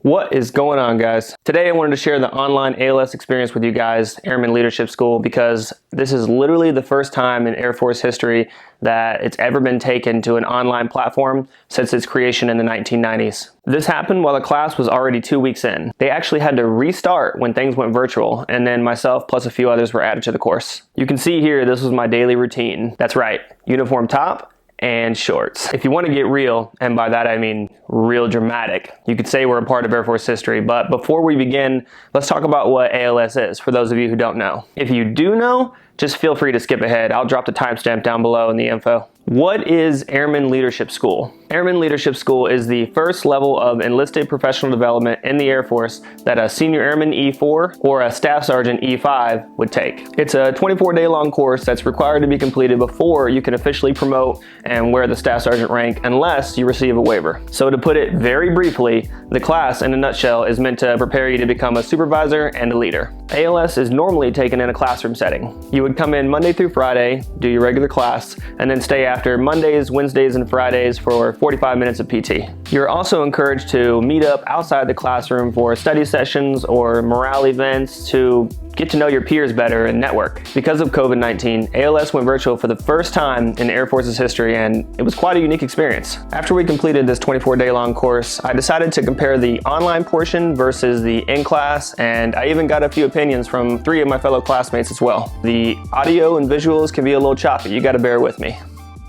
What is going on, guys? Today I wanted to share the online ALS experience with you guys, Airman Leadership School, because this is literally the first time in Air Force history that it's ever been taken to an online platform since its creation in the 1990s. This happened while the class was already 2 weeks in. They actually had to restart when things went virtual, and then myself plus a few others were added to the course. You can see here this was my daily routine. That's right, uniform top and shorts. If you want to get real, and by that I mean real dramatic, you could say we're a part of Air Force history, but before we begin, let's talk about what ALS is, for those of you who don't know. If you do know, just feel free to skip ahead. I'll drop the timestamp down below in the info. What is Airman Leadership School? Airman Leadership School is the first level of enlisted professional development in the Air Force that a senior airman E4 or a staff sergeant E5 would take. It's a 24-day long course that's required to be completed before you can officially promote and wear the staff sergeant rank unless you receive a waiver. So to put it very briefly, the class in a nutshell is meant to prepare you to become a supervisor and a leader. ALS is normally taken in a classroom setting. You would come in Monday through Friday, do your regular class, and then stay after Mondays, Wednesdays, and Fridays for 45 minutes of PT. You're also encouraged to meet up outside the classroom for study sessions or morale events to get to know your peers better and network. Because of COVID-19, ALS went virtual for the first time in Air Force's history, and it was quite a unique experience. After we completed this 24-day long course, I decided to compare the online portion versus the in-class, and I even got a few opinions from 3 of my fellow classmates as well. The audio and visuals can be a little choppy, you gotta bear with me.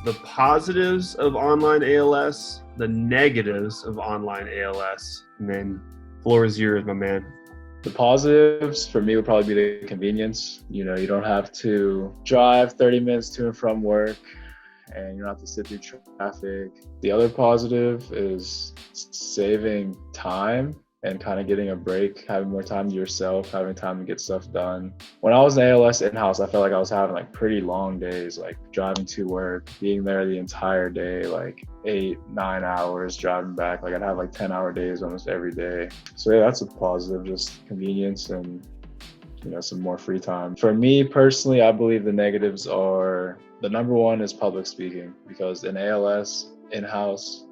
The positives of online ALS, the negatives of online ALS, and then floor is yours, my man. The positives for me would probably be the convenience. You know, you don't have to drive 30 minutes to and from work, and you don't have to sit through traffic. The other positive is saving time and kind of getting a break, having more time to yourself, having time to get stuff done. When I was in ALS in-house, I felt like I was having like pretty long days, like driving to work, being there the entire day, like 8-9 hours driving back. Like I'd have like 10-hour days almost every day. So yeah, that's a positive, just convenience and, you know, some more free time. For me personally, I believe the negatives are, the number one is public speaking, because in ALS in-house,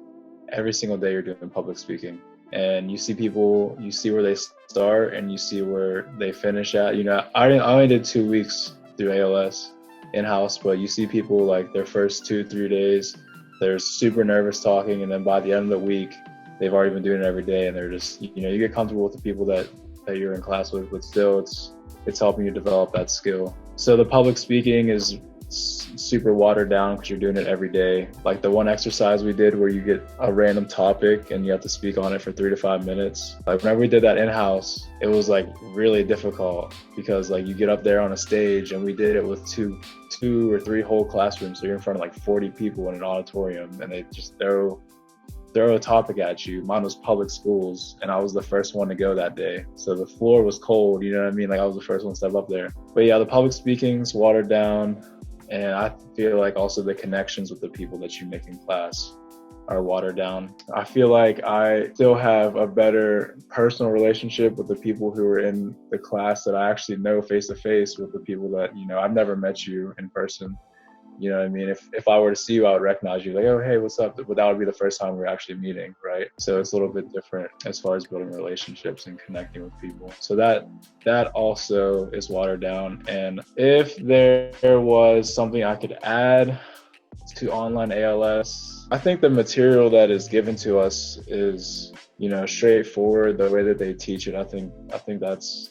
every single day you're doing public speaking. And you see people, you see where they start and you see where they finish at. You know, I only did 2 weeks through ALS in-house, but you see people like their first 2-3 days, they're super nervous talking, and then by the end of the week, they've already been doing it every day, and they're just, you know, you get comfortable with the people that you're in class with, but still it's helping you develop that skill. So the public speaking is super watered down because you're doing it every day. Like the one exercise we did where you get a random topic and you have to speak on it for 3 to 5 minutes. Like whenever we did that in-house, it was like really difficult because like you get up there on a stage, and we did it with two or three whole classrooms. So you're in front of like 40 people in an auditorium, and they just throw a topic at you. Mine was public schools, and I was the first one to go that day. So the floor was cold, you know what I mean? Like I was the first one to step up there. But yeah, the public speaking's watered down. And I feel like also the connections with the people that you make in class are watered down. I feel like I still have a better personal relationship with the people who are in the class that I actually know face to face with the people that, you know, I've never met you in person. You know what I mean? If I were to see you, I would recognize you, like, oh, hey, what's up? But that would be the first time we're actually meeting, right? So it's a little bit different as far as building relationships and connecting with people. So that also is watered down. And if there was something I could add to online ALS, I think the material that is given to us is, you know, straightforward. The way that they teach it, I think that's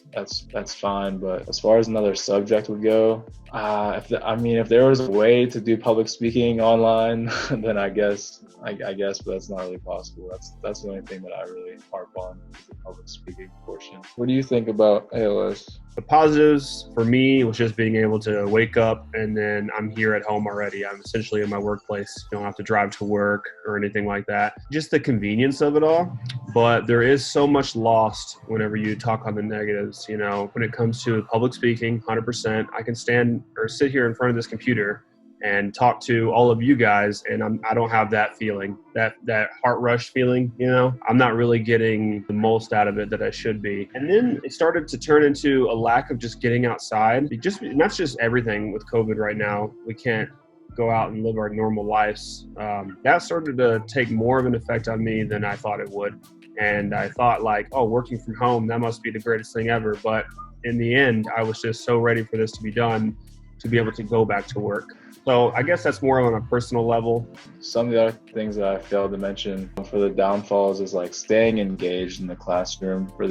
fine. But as far as another subject would go, if there was a way to do public speaking online, then I guess, but that's not really possible. That's the only thing that I really harp on, is the public speaking portion. What do you think about ALS? The positives for me was just being able to wake up and then I'm here at home already. I'm essentially in my workplace. You don't have to drive to work or anything like that. Just the convenience of it all. But there is so much lost whenever you talk on the negatives. You know, when it comes to public speaking, 100%, I can stand or sit here in front of this computer and talk to all of you guys, and I don't have that feeling, that heart rush feeling, you know? I'm not really getting the most out of it that I should be. And then it started to turn into a lack of just getting outside. And that's just everything with COVID right now. We can't go out and live our normal lives. That started to take more of an effect on me than I thought it would. And I thought like, oh, working from home, that must be the greatest thing ever. But in the end, I was just so ready for this to be done, to be able to go back to work. So I guess that's more on a personal level. Some of the other things that I failed to mention for the downfalls is like staying engaged in the classroom for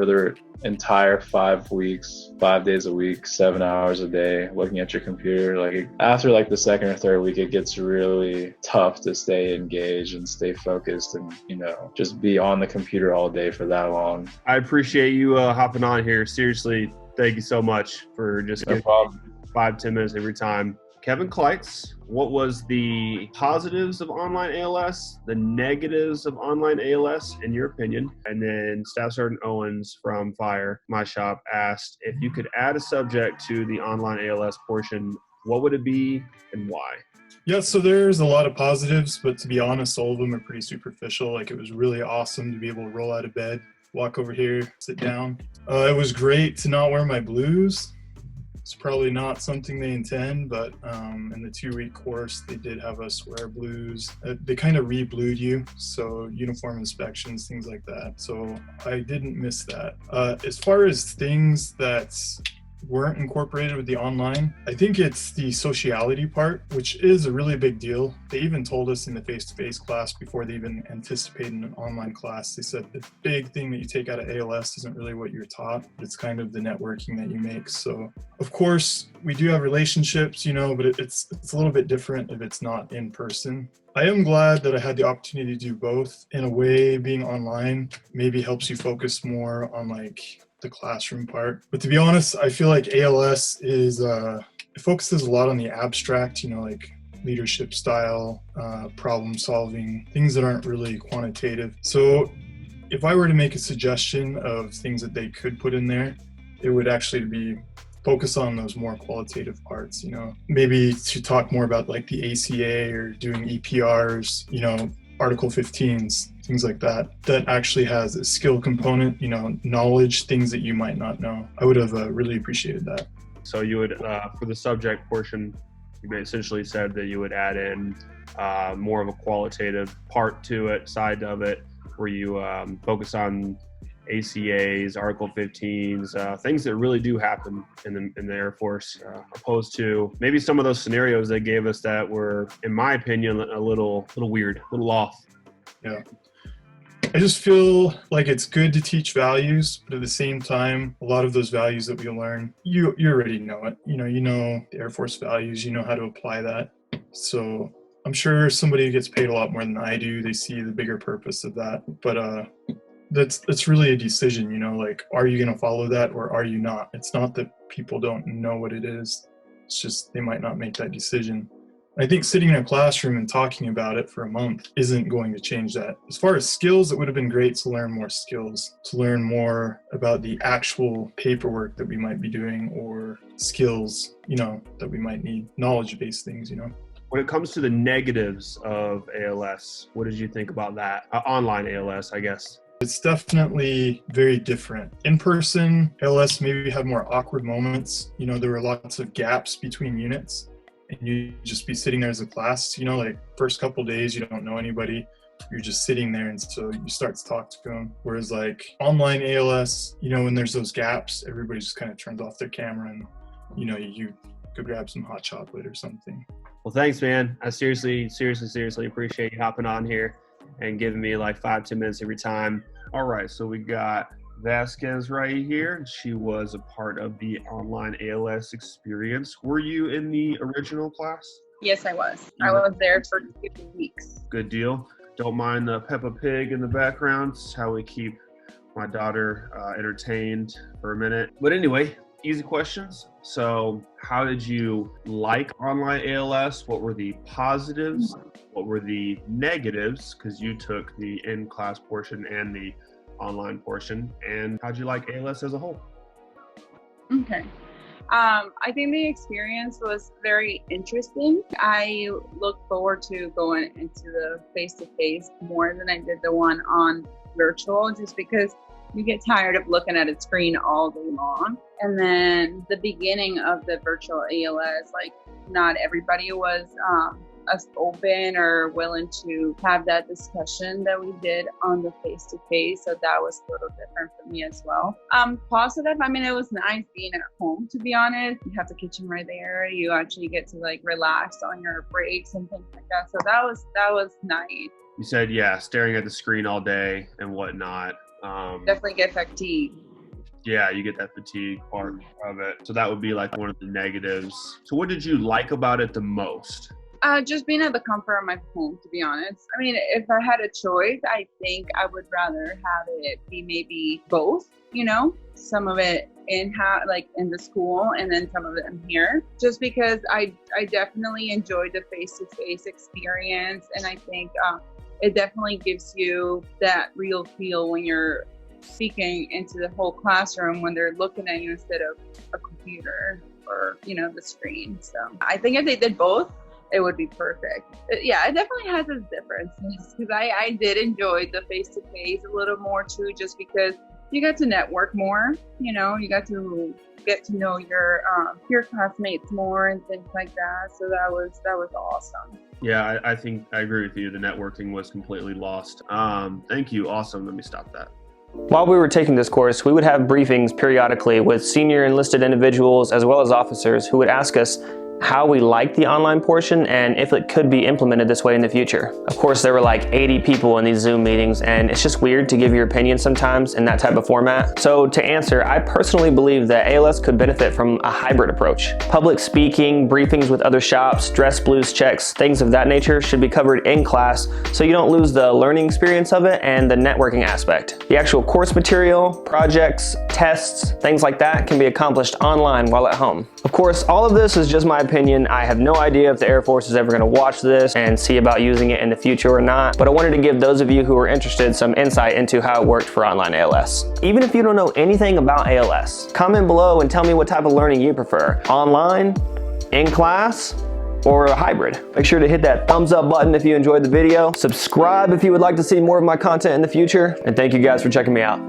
their entire 5 weeks, 5 days a week, 7 hours a day, looking at your computer. Like after like the second or third week, it gets really tough to stay engaged and stay focused and, just be on the computer all day for that long. I appreciate you hopping on here. Seriously, thank you so much for just giving 5-10 minutes every time. Kevin Kleitz, what was the positives of online ALS, the negatives of online ALS, in your opinion? And then Staff Sergeant Owens from Fire, my shop, asked if you could add a subject to the online ALS portion, what would it be and why? Yeah, so there's a lot of positives, but to be honest, all of them are pretty superficial. Like it was really awesome to be able to roll out of bed, walk over here, sit down. It was great to not wear my blues. It's probably not something they intend, but in the 2-week course, they did have us wear blues. They kind of re-blued you, so uniform inspections, things like that. So I didn't miss that. As far as things that weren't incorporated with the online, I think it's the sociality part, which is a really big deal. They even told us in the face-to-face class before they even anticipated an online class, they said the big thing that you take out of ALS isn't really what you're taught. It's kind of the networking that you make. So of course we do have relationships, but it's a little bit different if it's not in person. I am glad that I had the opportunity to do both. In a way, being online maybe helps you focus more on like the classroom part. But to be honest, I feel like ALS is, it focuses a lot on the abstract, like leadership style, problem solving, things that aren't really quantitative. So if I were to make a suggestion of things that they could put in there, it would actually be focus on those more qualitative parts, maybe to talk more about like the ACA or doing EPRs, Article 15s, things like that actually has a skill component, knowledge, things that you might not know. I would have really appreciated that. So you would, for the subject portion, you essentially said that you would add in more of a qualitative part to it, side of it, where you focus on ACAs, Article 15s, things that really do happen in the Air Force, opposed to maybe some of those scenarios they gave us that were, in my opinion, a little weird, a little off. Yeah. I just feel like it's good to teach values, but at the same time, a lot of those values that we learn, you already know it. You know the Air Force values, you know how to apply that. So I'm sure somebody who gets paid a lot more than I do, they see the bigger purpose of that. But that's really a decision, like, are you going to follow that or are you not? It's not that people don't know what it is. It's just they might not make that decision. I think sitting in a classroom and talking about it for a month isn't going to change that. As far as skills, it would have been great to learn more skills, to learn more about the actual paperwork that we might be doing or skills, that we might need, knowledge-based things, When it comes to the negatives of ALS, what did you think about that? Online ALS, I guess. It's definitely very different. In person, ALS maybe had more awkward moments. There were lots of gaps between units. And you just be sitting there as a class, like first couple days, you don't know anybody. You're just sitting there. And so you start to talk to them. Whereas like online ALS, when there's those gaps, everybody just kind of turns off their camera and, you go grab some hot chocolate or something. Well, thanks, man. I seriously appreciate you hopping on here and giving me like 5-10 minutes every time. All right. So we got Vasquez right here. She was a part of the online ALS experience. Were you in the original class? Yes, I was. I was there for 2 weeks. Good deal. Don't mind the Peppa Pig in the background. It's how we keep my daughter entertained for a minute. But anyway, easy questions. So how did you like online ALS? What were the positives? What were the negatives? Because you took the in-class portion and the online portion. And how'd you like ALS as a whole? Okay. I think the experience was very interesting. I look forward to going into the face-to-face more than I did the one on virtual, just because you get tired of looking at a screen all day long. And then the beginning of the virtual ALS, like not everybody was as open or willing to have that discussion that we did on the face-to-face. So that was a little different for me as well. Positive, I mean, it was nice being at home, to be honest. You have the kitchen right there. You actually get to like relax on your breaks and things like that. So that was nice. You said, yeah, staring at the screen all day and whatnot. Definitely get fatigued. Yeah, you get that fatigue part of it. So that would be like one of the negatives. So what did you like about it the most? Just being at the comfort of my home, to be honest. I mean, if I had a choice, I think I would rather have it be maybe both, you know, some of it in the school and then some of it in here. Just because I definitely enjoyed the face-to-face experience, and I think it definitely gives you that real feel when you're speaking into the whole classroom, when they're looking at you instead of a computer or, you know, the screen. So I think if they did both, it would be perfect. Yeah, it definitely has its differences, because I did enjoy the face-to-face a little more too, just because you got to network more, you know, you got to get to know your classmates more and things like that. So that was awesome. Yeah, I think I agree with you. The networking was completely lost. Thank you. Awesome. Let me stop that. While we were taking this course, we would have briefings periodically with senior enlisted individuals as well as officers who would ask us how we liked the online portion and if it could be implemented this way in the future. Of course, there were like 80 people in these Zoom meetings, and it's just weird to give your opinion sometimes in that type of format. So to answer, I personally believe that ALS could benefit from a hybrid approach. Public speaking, briefings with other shops, dress blues checks, things of that nature should be covered in class so you don't lose the learning experience of it and the networking aspect. The actual course material, projects, tests, things like that can be accomplished online while at home. Of course, all of this is just my opinion. I have no idea if the Air Force is ever going to watch this and see about using it in the future or not, but I wanted to give those of you who are interested some insight into how it worked for online ALS. Even if you don't know anything about ALS, comment below and tell me what type of learning you prefer. Online, in class, or a hybrid. Make sure to hit that thumbs up button if you enjoyed the video. Subscribe if you would like to see more of my content in the future, and thank you guys for checking me out.